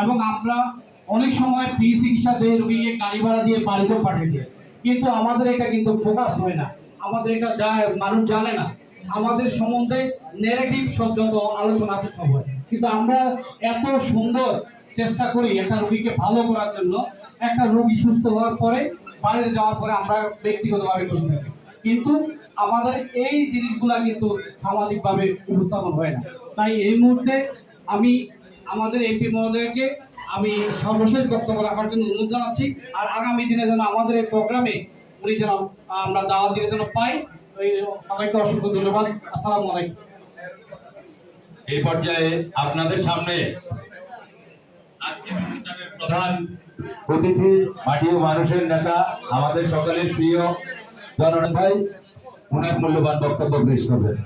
এবং আমরা অনেক সময় ফ্রি চিকিৎসা দিয়ে রোগীকে গাড়ি ভাড়া দিয়ে বাড়িতেও পাঠিয়ে দিই, কিন্তু আমাদের এটা কিন্তু ফোকাস হয় না, আমাদের এটা মানুষ জানে না, আমাদের সম্বন্ধে নেগেটিভ যত আলোচনা আছে সব হয়। কিন্তু আমরা এত সুন্দর চেষ্টা করি একটা রোগীকে ভালো করার জন্য, একটা রোগী সুস্থ হওয়ার পরে বাড়িতে যাওয়ার পরে আমরা ব্যক্তিগতভাবে খুশি থাকি, কিন্তু আমাদের এই জিনিসগুলা কিন্তু সামাজিকভাবে উপস্থাপন হয় না। তাই এই মুহূর্তে আমি আমাদের এমপি মহোদয়কে আমি সর্বশেষ বক্তব্য রাখার জন্য অনুরোধ জানাচ্ছি। আর আগামী দিনে যেন আমাদের এই প্রোগ্রামে উনি যেন আমরা দাওয়াত দিলে যেন পাই। সবাইকে অসংখ্য ধন্যবাদ। আসসালামু আলাইকুম। এই পর্যায়ে আপনাদের সামনে আজকের অনুষ্ঠানের প্রধান অতিথি, মাটি ও মানুষের নেতা, আমাদের সকলের প্রিয় জননেতা ভাই ওনার মূল্যবান বক্তব্য পেশ করবেন।